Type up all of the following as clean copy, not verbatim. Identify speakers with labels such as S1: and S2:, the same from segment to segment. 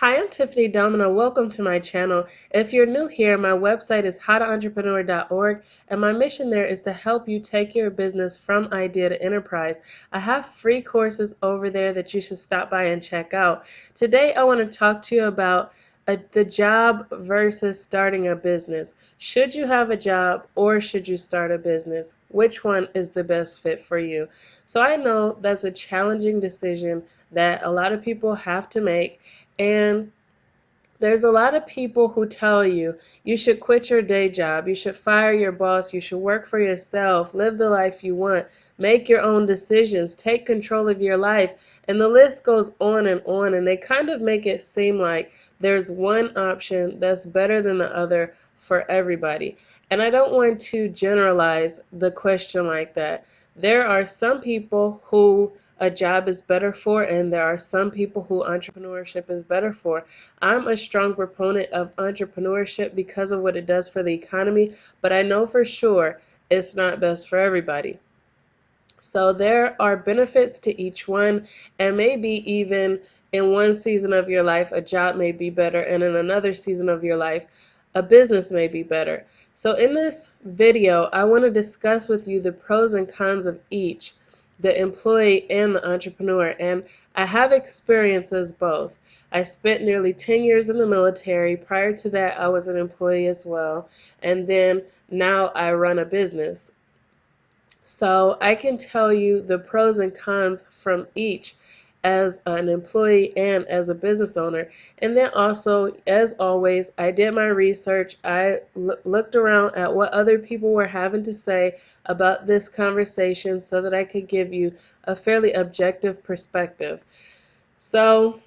S1: Hi, I'm Tiffany Domino. Welcome to my channel. If you're new here, my website is howtoentrepreneur.org, and my mission there is to help you take your business from idea to enterprise. I have free courses over there that you should stop by and check out. Today, I want to talk to you about the job versus starting a business. Should you have a job or should you start a business? Which one is the best fit for you? So I know that's a challenging decision that a lot of people have to make. And there's a lot of people who tell you you should quit your day job, you should fire your boss, you should work for yourself, live the life you want, make your own decisions, take control of your life, and the list goes on, and they kind of make it seem like there's one option that's better than the other for everybody. And I don't want to generalize the question like that. There are some people who a job is better for, and there are some people who entrepreneurship is better for. I'm a strong proponent of entrepreneurship because of what it does for the economy, but I know for sure it's not best for everybody. So there are benefits to each one, and maybe even in one season of your life, a job may be better, and in another season of your life, a business may be better. So in this video, I want to discuss with you the pros and cons of each, the employee and the entrepreneur, and I have experience as both. I spent nearly 10 years in the military. Prior to that, I was an employee as well, and then now I run a business. So I can tell you the pros and cons from each as an employee and as a business owner. And then also, as always, I did my research. I looked around at what other people were having to say about this conversation so that I could give you a fairly objective perspective. So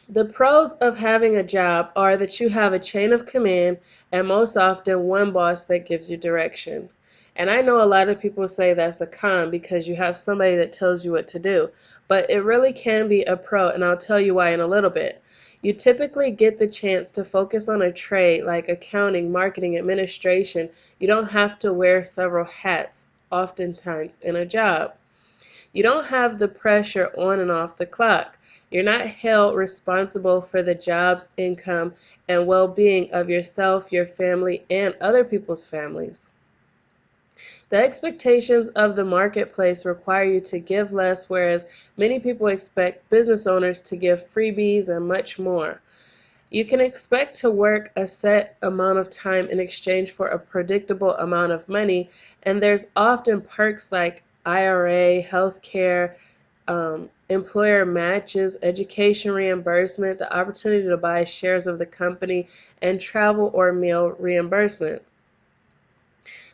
S1: the pros of having a job are that you have a chain of command and most often one boss that gives you direction. And I know a lot of people say that's a con because you have somebody that tells you what to do, but it really can be a pro, and I'll tell you why in a little bit. You typically get the chance to focus on a trade like accounting, marketing, administration. You don't have to wear several hats oftentimes in a job. You don't have the pressure on and off the clock. You're not held responsible for the job's income and well-being of yourself, your family, and other people's families. The expectations of the marketplace require you to give less, whereas many people expect business owners to give freebies and much more. You can expect to work a set amount of time in exchange for a predictable amount of money, and there's often perks like IRA, healthcare, employer matches, education reimbursement, the opportunity to buy shares of the company, and travel or meal reimbursement.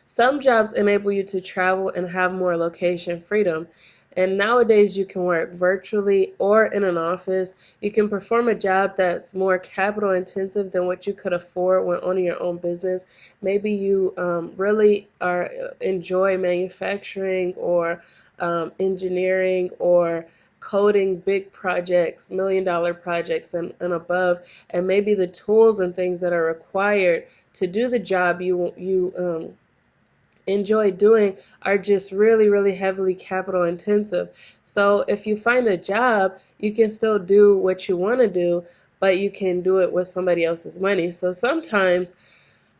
S1: Some jobs enable you to travel and have more location freedom. And nowadays you can work virtually or in an office. You can perform a job that's more capital intensive than what you could afford when owning your own business. Maybe you really enjoy manufacturing or engineering or coding big projects, $1 million projects and above, and maybe the tools and things that are required to do the job you enjoy doing are just really heavily capital intensive. So if you find a job, you can still do what you want to do, but you can do it with somebody else's money. So sometimes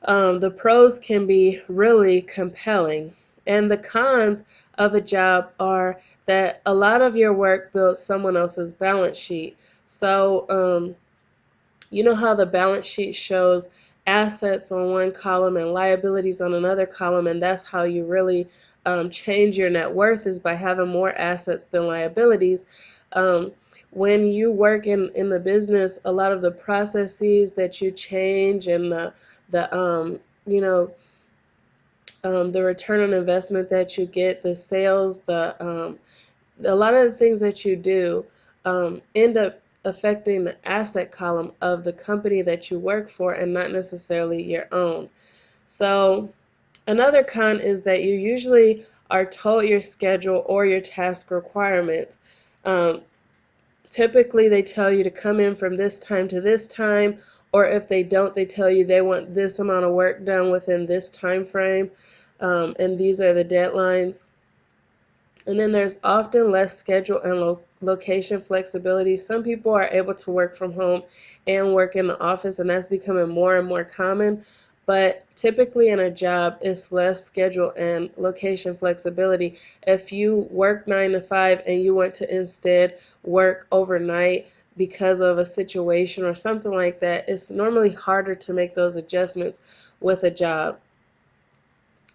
S1: the pros can be really compelling, and the cons of a job are that a lot of your work builds someone else's balance sheet. So you know how the balance sheet shows assets on one column and liabilities on another column, and that's how you really change your net worth, is by having more assets than liabilities. Um, when you work in the business, a lot of the processes that you change and the you know the return on investment that you get, the sales, a lot of the things that you do end up affecting the asset column of the company that you work for and not necessarily your own. So another con is that you usually are told your schedule or your task requirements. Um, Typically they tell you to come in from this time to this time, or if they don't, they tell you they want this amount of work done within this time frame, and these are the deadlines. And then there's often less schedule and location flexibility. Some people are able to work from home and work in the office, and that's becoming more and more common. But typically in a job, it's less schedule and location flexibility. If you work 9 to 5 and you want to instead work overnight because of a situation or something like that, it's normally harder to make those adjustments with a job.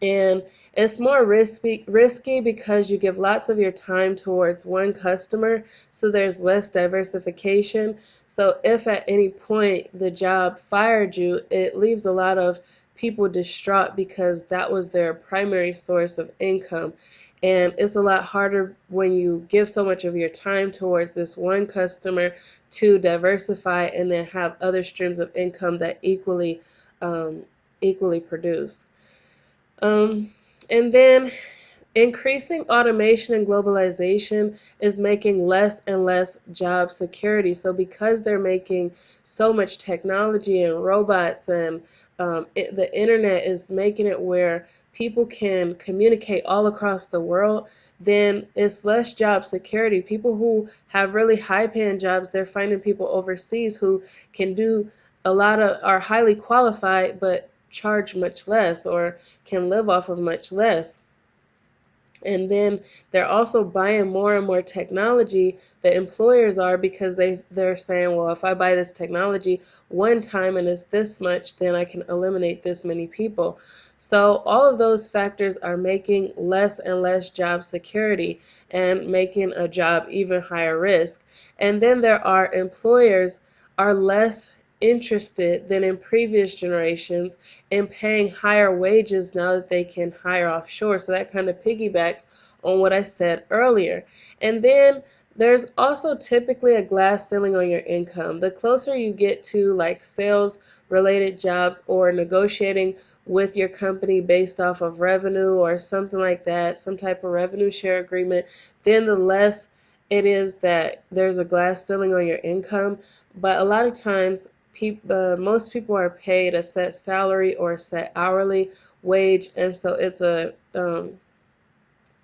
S1: And it's more risky because you give lots of your time towards one customer, so there's less diversification. So if at any point the job fired you, it leaves a lot of people distraught because that was their primary source of income. And it's a lot harder when you give so much of your time towards this one customer to diversify and then have other streams of income that um, equally produce. Um, and then increasing automation and globalization is making less and less job security. So because they're making so much technology and robots and the internet is making it where people can communicate all across the world, then it's less job security. People who have really high paying jobs, they're finding people overseas who can do a lot of, are highly qualified, but charge much less or can live off of much less. And then they're also buying more and more technology, the employers are, because they're saying, well, if I buy this technology one time and it's this much, then I can eliminate this many people. So all of those factors are making less and less job security and making a job even higher risk. And then there are employers are less interested than in previous generations in paying higher wages now that they can hire offshore. So that kind of piggybacks on what I said earlier. And then there's also typically a glass ceiling on your income. The closer you get to like sales related jobs or negotiating with your company based off of revenue or something like that, some type of revenue share agreement, then the less it is that there's a glass ceiling on your income. But a lot of times most people are paid a set salary or a set hourly wage, and so it's a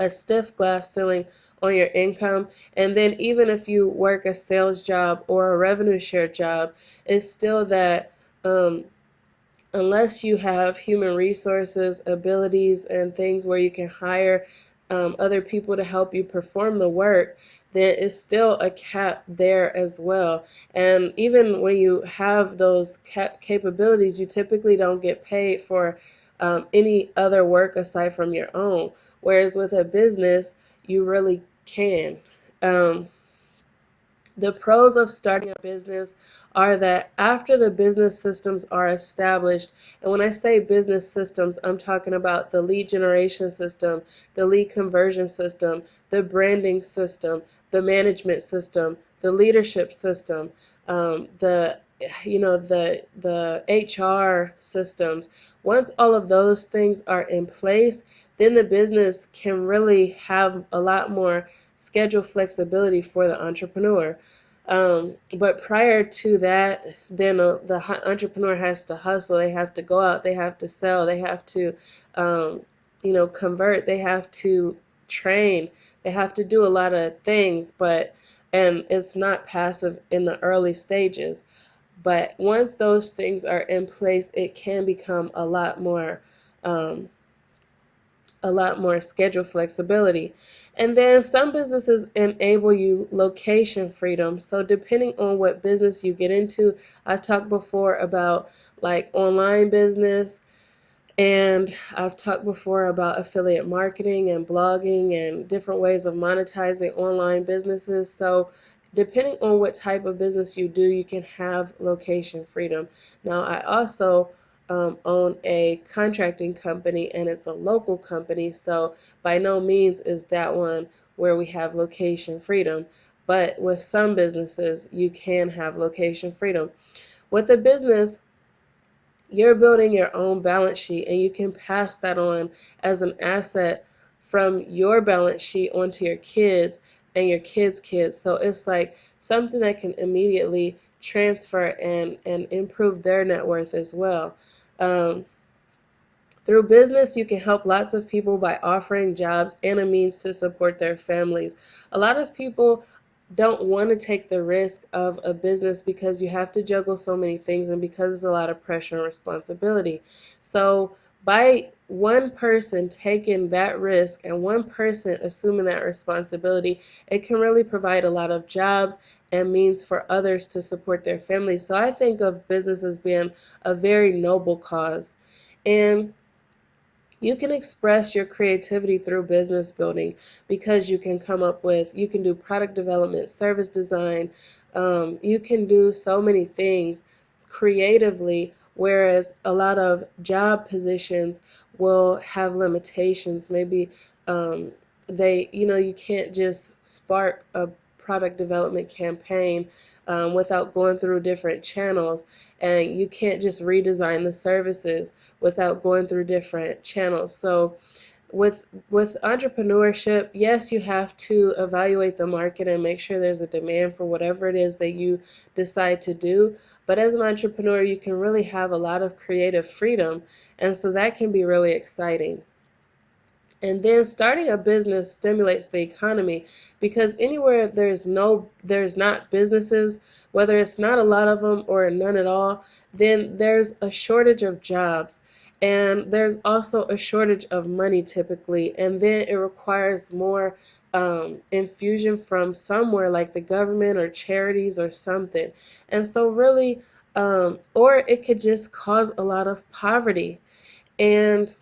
S1: stiff glass ceiling on your income. And then even if you work a sales job or a revenue share job, it's still that um, unless you have human resources, abilities, and things where you can hire other people to help you perform the work, there is still a cap there as well. And even when you have those capabilities, you typically don't get paid for any other work aside from your own. Whereas with a business, you really can. Um, the pros of starting a business are that after the business systems are established, and when I say business systems, I'm talking about the lead generation system, the lead conversion system, the branding system, the management system, the leadership system, the the HR systems. Once all of those things are in place, then the business can really have a lot more schedule flexibility for the entrepreneur. But prior to that, then the entrepreneur has to hustle. They have to go out. They have to sell. They have to, convert. They have to train. They have to do a lot of things. And it's not passive in the early stages. But once those things are in place, it can become um, a lot more schedule flexibility. And then some businesses enable you location freedom. So depending on what business you get into, I've talked before about like online business, and I've talked before about affiliate marketing and blogging and different ways of monetizing online businesses. So depending on what type of business you do, you can have location freedom. Now, I also own a contracting company, and it's a local company, so by no means is that one where we have location freedom. But with some businesses, you can have location freedom. With a business, you're building your own balance sheet, and you can pass that on as an asset from your balance sheet onto your kids and your kids' kids. So it's like something that can immediately transfer and improve their net worth as well. Um, Through business, you can help lots of people by offering jobs and a means to support their families. A lot of people don't want to take the risk of a business because you have to juggle so many things and because it's a lot of pressure and responsibility. So by one person taking that risk and one person assuming that responsibility, it can really provide a lot of jobs and means for others to support their families. So I think of business as being a very noble cause. And you can express your creativity through business building because you can do product development, service design, you can do so many things creatively, whereas a lot of job positions will have limitations. Maybe um, you can't just spark a product development campaign without going through different channels, and you can't just redesign the services without going through different channels. So with entrepreneurship, yes, you have to evaluate the market and make sure there's a demand for whatever it is that you decide to do. But as an entrepreneur, you can really have a lot of creative freedom, and so that can be really exciting. And then starting a business stimulates the economy because anywhere there's not businesses, whether it's not a lot of them or none at all, then there's a shortage of jobs. And there's also a shortage of money typically, and then it requires more infusion from somewhere like the government or charities or something. And so really, or it could just cause a lot of poverty. And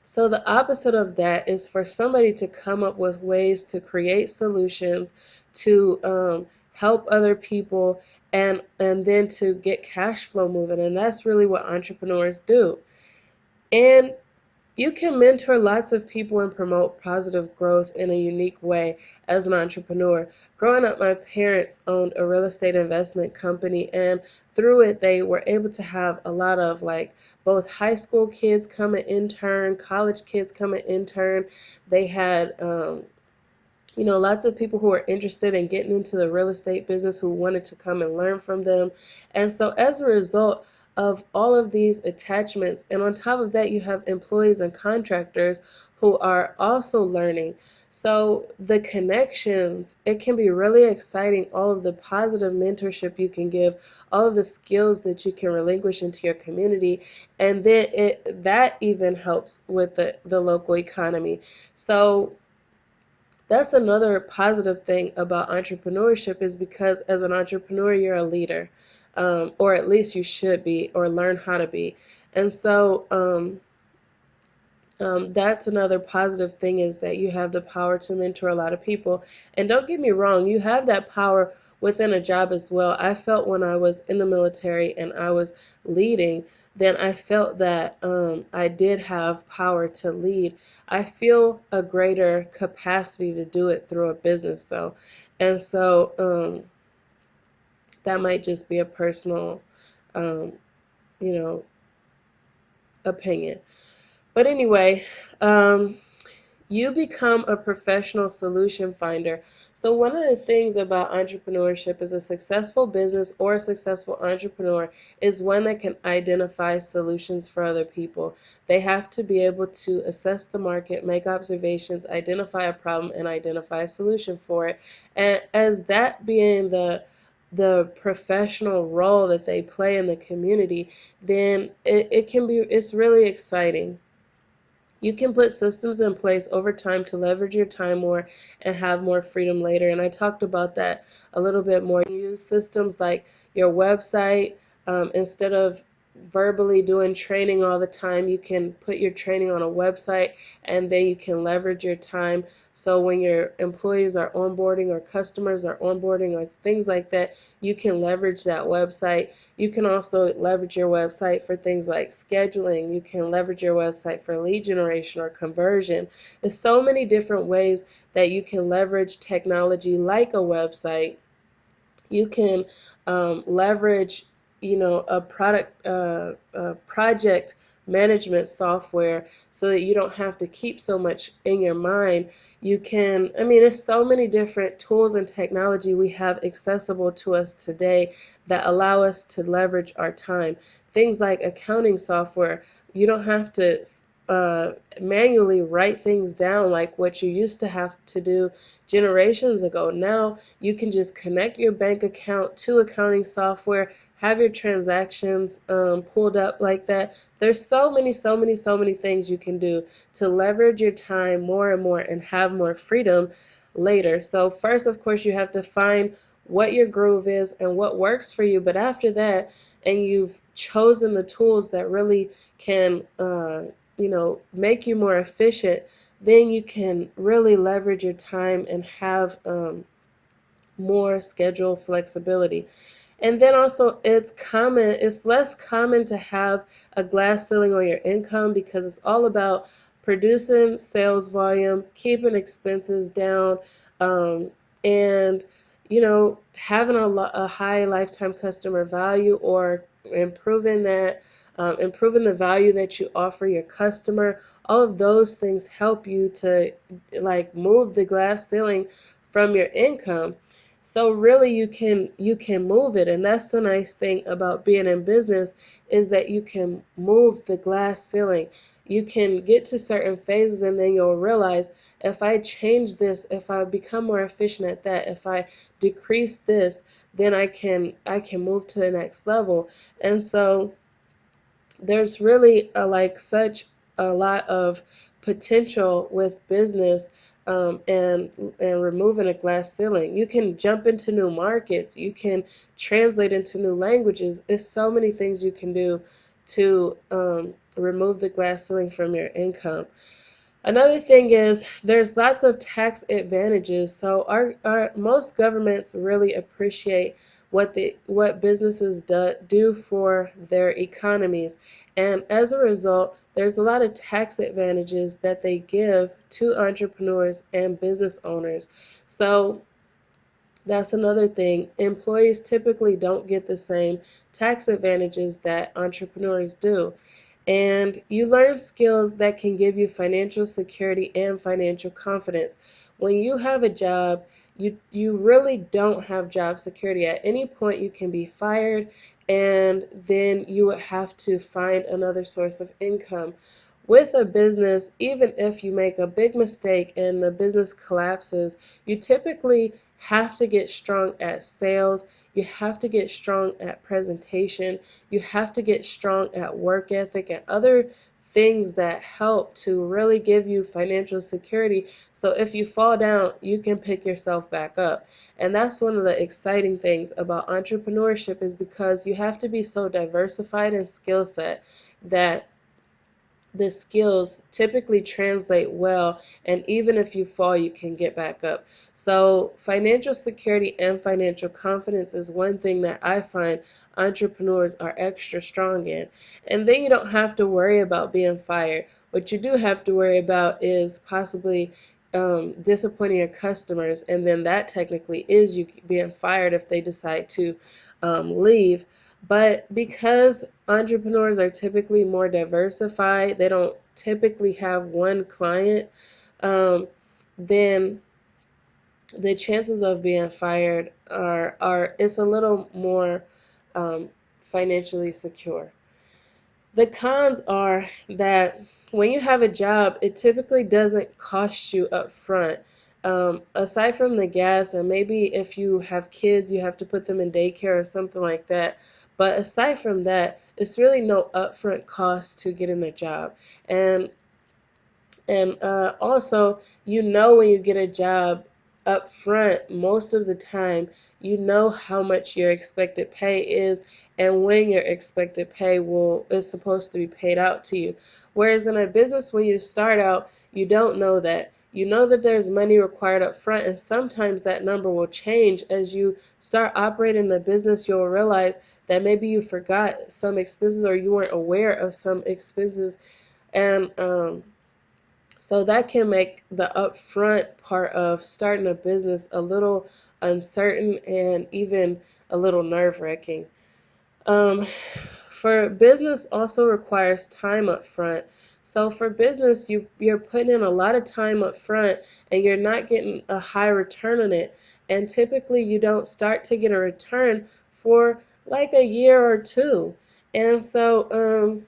S1: so the opposite of that is for somebody to come up with ways to create solutions to help other people and then to get cash flow moving. And that's really what entrepreneurs do. And you can mentor lots of people and promote positive growth in a unique way as an entrepreneur. Growing up, my parents owned a real estate investment company, and through it, they were able to have a lot of like both high school kids come and intern, college kids come and intern. They had lots of people who were interested in getting into the real estate business who wanted to come and learn from them. And so as a result of all of these attachments, and on top of that, you have employees and contractors who are also learning. So the connections, it can be really exciting, all of the positive mentorship you can give, all of the skills that you can relinquish into your community, and then that even helps with the local economy. So that's another positive thing about entrepreneurship is because as an entrepreneur, you're a leader, or at least you should be, or learn how to be. And so that's another positive thing is that you have the power to mentor a lot of people. And don't get me wrong, you have that power within a job as well. I felt when I was in the military and I was leading, then I felt that I did have power to lead. I feel a greater capacity to do it through a business though. And so that might just be a personal, um, you know, opinion. But anyway, you become a professional solution finder. So one of the things about entrepreneurship is a successful business or a successful entrepreneur is one that can identify solutions for other people. They have to be able to assess the market, make observations, identify a problem, and identify a solution for it. And as that being the professional role that they play in the community, then it's really exciting. You can put systems in place over time to leverage your time more and have more freedom later. And I talked about that a little bit more. You use systems like your website instead of verbally doing training all the time. You can put your training on a website and then you can leverage your time. So when your employees are onboarding or customers are onboarding or things like that, you can leverage that website. You can also leverage your website for things like scheduling. You can leverage your website for lead generation or conversion. There's so many different ways that you can leverage technology like a website. You can leverage, a project management software so that you don't have to keep so much in your mind. There's so many different tools and technology we have accessible to us today that allow us to leverage our time. Things like accounting software, you don't have to manually write things down like what you used to have to do generations ago. Now you can just connect your bank account to accounting software, have your transactions pulled up like that. There's so many things you can do to leverage your time more and more and have more freedom later. So first, of course, you have to find what your groove is and what works for you. But after that, and you've chosen the tools that really can, make you more efficient, then you can really leverage your time and have more schedule flexibility. And then also it's less common to have a glass ceiling on your income because it's all about producing sales volume, keeping expenses down, um, and having a high lifetime customer value or improving that, improving the value that you offer your customer. All of those things help you to like move the glass ceiling from your income. So really you can move it, and that's the nice thing about being in business is that you can move the glass ceiling. You can get to certain phases and then you'll realize if I change this, if I become more efficient at that, if I decrease this, then I can move to the next level. And so there's really such a lot of potential with business, and removing a glass ceiling. You can jump into new markets. You can translate into new languages. There's so many things you can do to remove the glass ceiling from your income. Another thing is there's lots of tax advantages. So our most governments really appreciate what businesses do for their economies. And as a result, there's a lot of tax advantages that they give to entrepreneurs and business owners. So that's another thing. Employees typically don't get the same tax advantages that entrepreneurs do. And you learn skills that can give you financial security and financial confidence. When you have a job, you really don't have job security. At any point, you can be fired, and then you would have to find another source of income. With a business, even if you make a big mistake and the business collapses, you typically have to get strong at sales. You have to get strong at presentation. You have to get strong at work ethic and other things that help to really give you financial security. So if you fall down, you can pick yourself back up. And that's one of the exciting things about entrepreneurship is because you have to be so diversified in skill set that the skills typically translate well, and even if you fall, you can get back up. So financial security and financial confidence is one thing that I find entrepreneurs are extra strong in. And then you don't have to worry about being fired. What you do have to worry about is possibly disappointing your customers, and then that technically is you being fired if they decide to leave. But because entrepreneurs are typically more diversified, they don't typically have one client, um, then the chances of being fired are it's a little more financially secure. The cons are that when you have a job, it typically doesn't cost you up front. Aside from the gas, and maybe if you have kids, you have to put them in daycare or something like that. But aside from that, it's really no upfront cost to getting a job. And also, when you get a job up front, most of the time, you know how much your expected pay is and when your expected pay is supposed to be paid out to you. Whereas in a business, when you start out, you don't know that. You know that there's money required up front, and sometimes that number will change as you start operating the business. You'll realize that maybe you forgot some expenses or you weren't aware of some expenses, and so that can make the upfront part of starting a business a little uncertain and even a little nerve-wracking. Um, for business also requires time up front. So for business, you're putting in a lot of time up front and you're not getting a high return on it. And typically you don't start to get a return for like a year or two. And so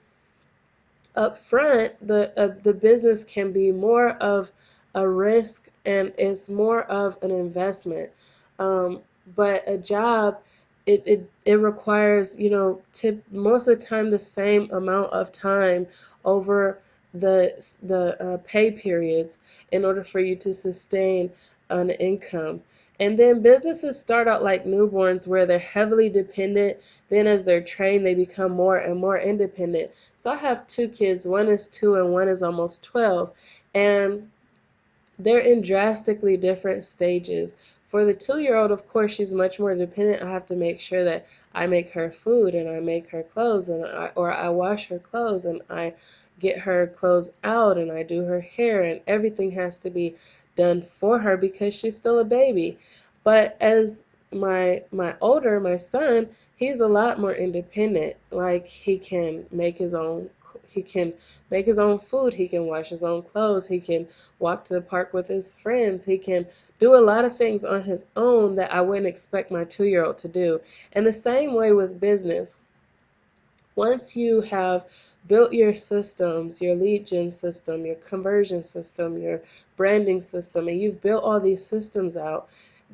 S1: up front, the business can be more of a risk and it's more of an investment. Um, but a job, it requires, most of the time the same amount of time over the pay periods in order for you to sustain an income. And then businesses start out like newborns where they're heavily dependent. Then as they're trained, they become more and more independent. So I have two kids, one is 2 and one is almost 12. And they're in drastically different stages. For the 2-year-old, of course, she's much more dependent. I have to make sure that I make her food and I make her clothes or I wash her clothes and I get her clothes out and I do her hair and everything has to be done for her because she's still a baby. But as my son, he's a lot more independent. Like he can make his own food, he can wash his own clothes, he can walk to the park with his friends. He can do a lot of things on his own that I wouldn't expect my 2-year-old to do. And the same way with business. Once you have built your systems, your lead gen system, your conversion system, your branding system, and you've built all these systems out,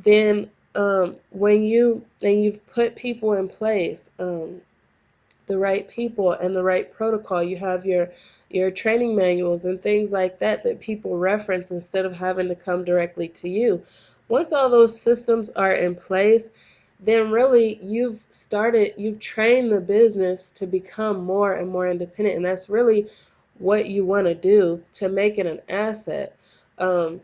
S1: then you've put people in place, the right people and the right protocol. You have your training manuals and things like that that people reference instead of having to come directly to you. Once all those systems are in place, then really you've trained the business to become more and more independent, and that's really what you want to do to make it an asset. Um,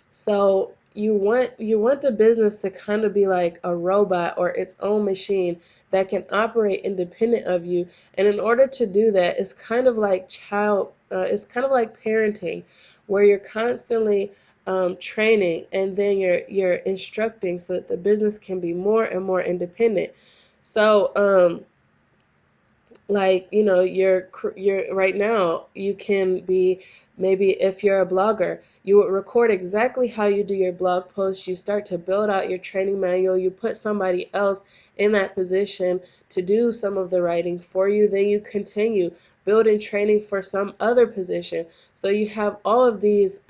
S1: so you want the business to kind of be like a robot or its own machine that can operate independent of you. And in order to do that, it's kind of like parenting, where you're constantly training and then you're instructing so that the business can be more and more independent. So you're right now you can be, maybe if you're a blogger, you would record exactly how you do your blog post. You start to build out your training manual, you put somebody else in that position to do some of the writing for you, then you continue building training for some other position. So you have all of these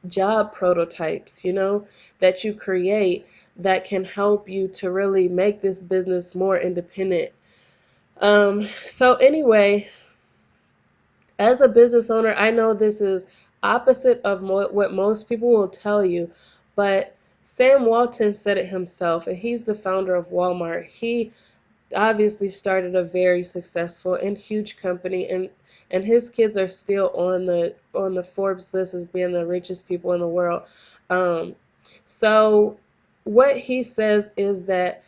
S1: job prototypes, that you create that can help you to really make this business more independent. So anyway, as a business owner, I know this is opposite of what most people will tell you, but Sam Walton said it himself, and he's the founder of Walmart. He obviously started a very successful and huge company, and his kids are still on the Forbes list as being the richest people in the world. Um, so what he says is that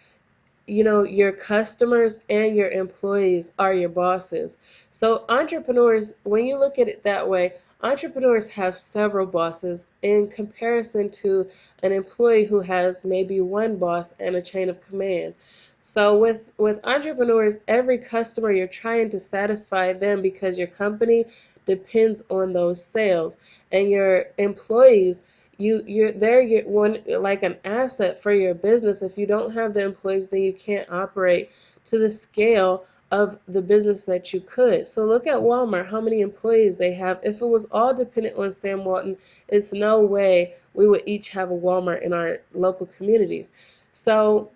S1: your customers and your employees are your bosses. So entrepreneurs, when you look at it that way, entrepreneurs have several bosses in comparison to an employee who has maybe one boss and a chain of command. So with entrepreneurs, every customer, you're trying to satisfy them because your company depends on those sales. And your employees, you're one, like an asset for your business. If you don't have the employees, then you can't operate to the scale of the business that you could. So look at Walmart, how many employees they have. If it was all dependent on Sam Walton, it's no way we would each have a Walmart in our local communities. So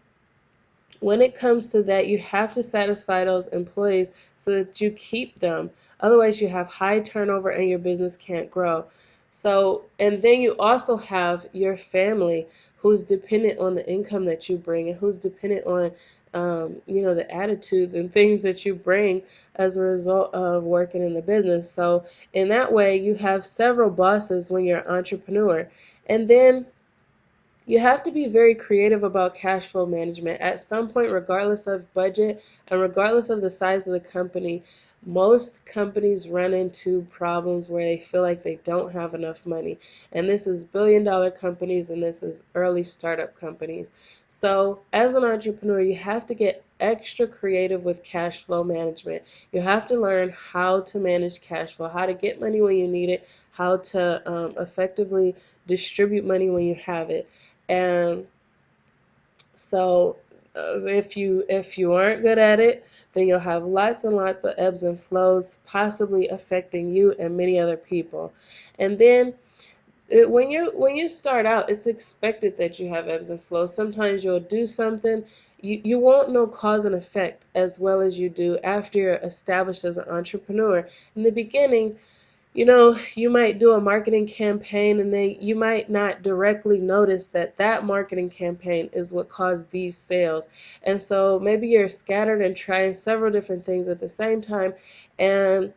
S1: when it comes to that, you have to satisfy those employees so that you keep them. Otherwise, you have high turnover and your business can't grow. So, and then you also have your family who's dependent on the income that you bring and who's dependent on, the attitudes and things that you bring as a result of working in the business. So, in that way, you have several bosses when you're an entrepreneur. And then you have to be very creative about cash flow management. At some point, regardless of budget and regardless of the size of the company, most companies run into problems where they feel like they don't have enough money. And this is billion-dollar companies and this is early startup companies. So as an entrepreneur, you have to get extra creative with cash flow management. You have to learn how to manage cash flow, how to get money when you need it, how to effectively distribute money when you have it. And so if you aren't good at it, then you'll have lots and lots of ebbs and flows, possibly affecting you and many other people. And then when you start out, it's expected that you have ebbs and flows. Sometimes you'll do something, you won't know cause and effect as well as you do after you're established as an entrepreneur. In the beginning, you might do a marketing campaign and then you might not directly notice that that marketing campaign is what caused these sales. And so maybe you're scattered and trying several different things at the same time, and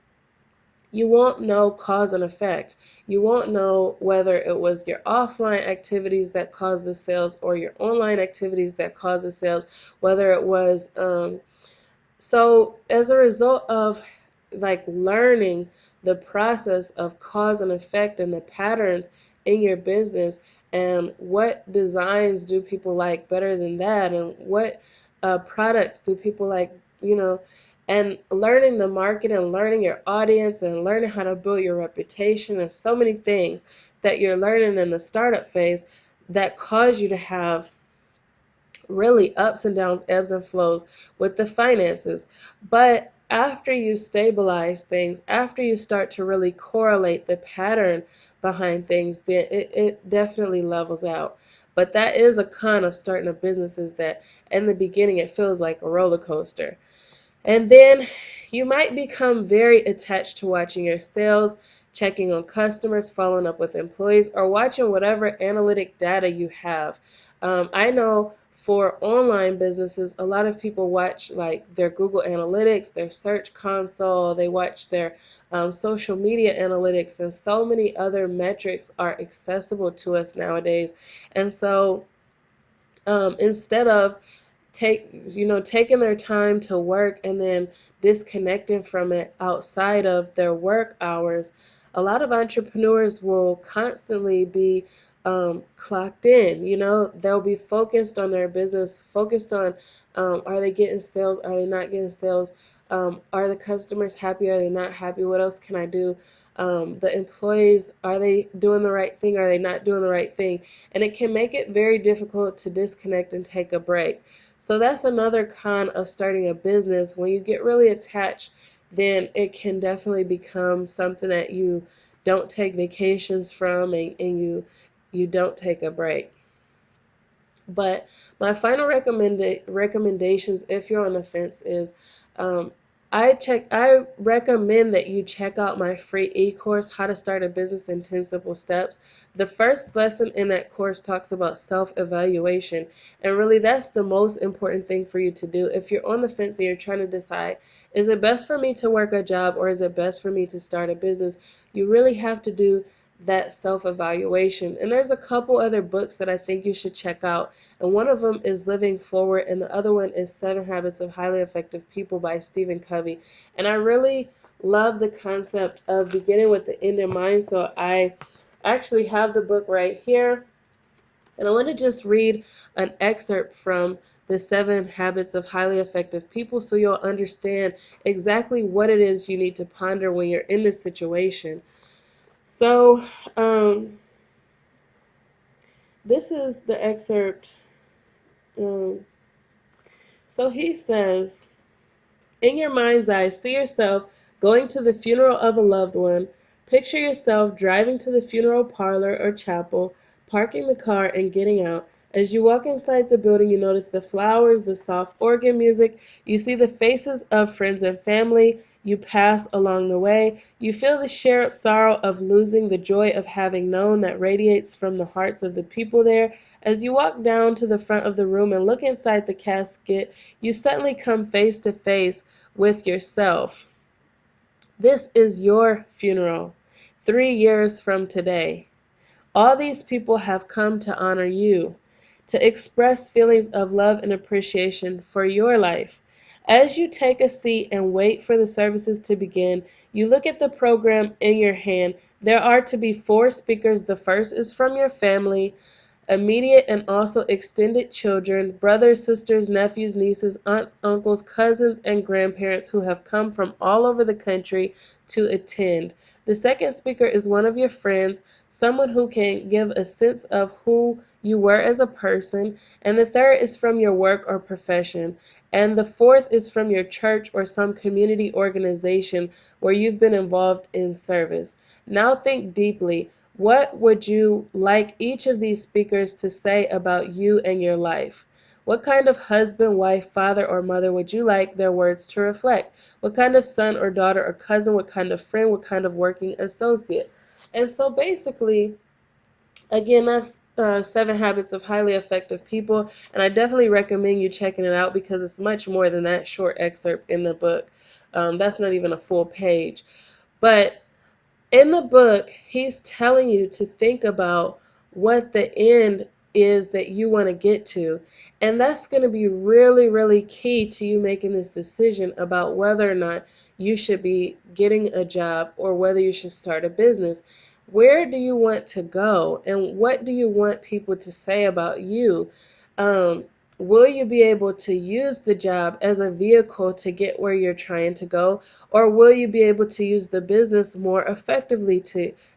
S1: you won't know cause and effect. You won't know whether it was your offline activities that caused the sales or your online activities that caused the sales, whether it was so as a result of like learning the process of cause and effect and the patterns in your business, and what designs do people like better than that, and what products do people like, you know, and learning the market and learning your audience and learning how to build your reputation, and so many things that you're learning in the startup phase that cause you to have really ups and downs, ebbs and flows with the finances. But after you stabilize things, after you start to really correlate the pattern behind things, then it definitely levels out. But that is a con of starting a business, is that in the beginning it feels like a roller coaster. And then you might become very attached to watching your sales, checking on customers, following up with employees, or watching whatever analytic data you have. I know for online businesses, a lot of people watch like their Google Analytics, their Search Console, they watch their social media analytics, and so many other metrics are accessible to us nowadays. And so instead of taking their time to work and then disconnecting from it outside of their work hours, a lot of entrepreneurs will constantly be clocked in. They'll be focused on their business, focused on are they getting sales, are they not getting sales, are the customers happy, are they not happy, what else can I do, the employees, are they doing the right thing, are they not doing the right thing. And it can make it very difficult to disconnect and take a break. So that's another con of starting a business. When you get really attached, then it can definitely become something that you don't take vacations from, and you don't take a break. But my final recommendations, if you're on the fence, is um, I recommend that you check out my free e-course, How to Start a Business in 10 Simple Steps. The first lesson in that course talks about self-evaluation, and really that's the most important thing for you to do. If you're on the fence and you're trying to decide, is it best for me to work a job or is it best for me to start a business, you really have to do that self-evaluation. And there's a couple other books that I think you should check out. And one of them is Living Forward, and the other one is 7 Habits of Highly Effective People by Stephen Covey. And I really love the concept of beginning with the end in mind. So I actually have the book right here. And I want to just read an excerpt from the 7 Habits of Highly Effective People so you'll understand exactly what it is you need to ponder when you're in this situation. So, this is the excerpt. Um, so he says, in your mind's eye, see yourself going to the funeral of a loved one. Picture yourself driving to the funeral parlor or chapel, parking the car and getting out. As you walk inside the building, you notice the flowers, the soft organ music. You see the faces of friends and family you pass along the way. You feel the shared sorrow of losing, the joy of having known that radiates from the hearts of the people there. As you walk down to the front of the room and look inside the casket, you suddenly come face to face with yourself. This is your funeral 3 years from today. All these people have come to honor you, to express feelings of love and appreciation for your life. As you take a seat and wait for the services to begin, you look at the program in your hand. There are to be 4 speakers. The first is from your family, immediate and also extended children, brothers, sisters, nephews, nieces, aunts, uncles, cousins, and grandparents who have come from all over the country to attend. The second speaker is one of your friends, someone who can give a sense of who you were as a person, and the third is from your work or profession, and the fourth is from your church or some community organization where you've been involved in service. Now think deeply. What would you like each of these speakers to say about you and your life? What kind of husband, wife, father, or mother would you like their words to reflect? What kind of son or daughter or cousin? What kind of friend? What kind of working associate? And so basically, again, that's Seven Habits of Highly Effective People, and I definitely recommend you checking it out because it's much more than that short excerpt in the book. That's not even a full page. But in the book, he's telling you to think about what the end is that you want to get to. And that's going to be really, really key to you making this decision about whether or not you should be getting a job or whether you should start a business. Where do you want to go? And what do you want people to say about you? Um, will you be able to use the job as a vehicle to get where you're trying to go? Or will you be able to use the business more effectively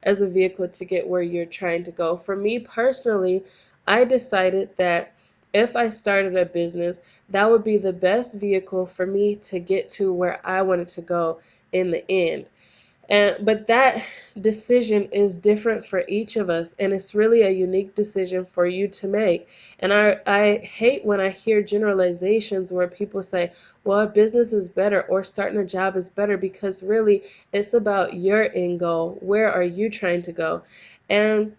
S1: as a vehicle to get where you're trying to go? For me personally, I decided that if I started a business, that would be the best vehicle for me to get to where I wanted to go in the end. But that decision is different for each of us, and it's really a unique decision for you to make. And I hate when I hear generalizations where people say, well, a business is better or starting a job is better, because really it's about your end goal. Where are you trying to go? And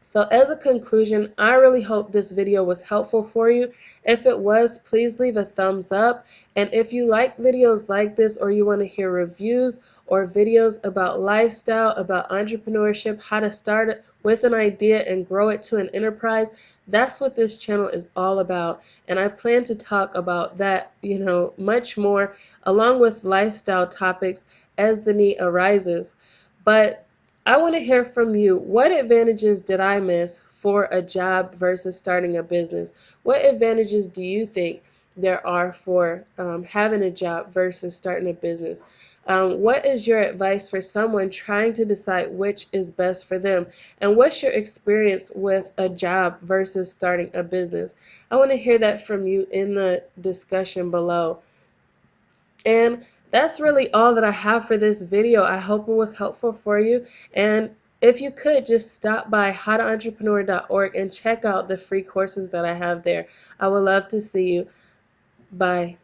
S1: so as a conclusion, I really hope this video was helpful for you. If it was, please leave a thumbs up. And if you like videos like this, or you want to hear reviews or videos about lifestyle, about entrepreneurship, how to start it with an idea and grow it to an enterprise, that's what this channel is all about. And I plan to talk about that, much more, along with lifestyle topics as the need arises. But I want to hear from you. What advantages did I miss for a job versus starting a business? What advantages do you think there are for having a job versus starting a business? What is your advice for someone trying to decide which is best for them? And what's your experience with a job versus starting a business? I want to hear that from you in the discussion below. And that's really all that I have for this video. I hope it was helpful for you. And if you could, just stop by howtoentrepreneur.org and check out the free courses that I have there. I would love to see you. Bye.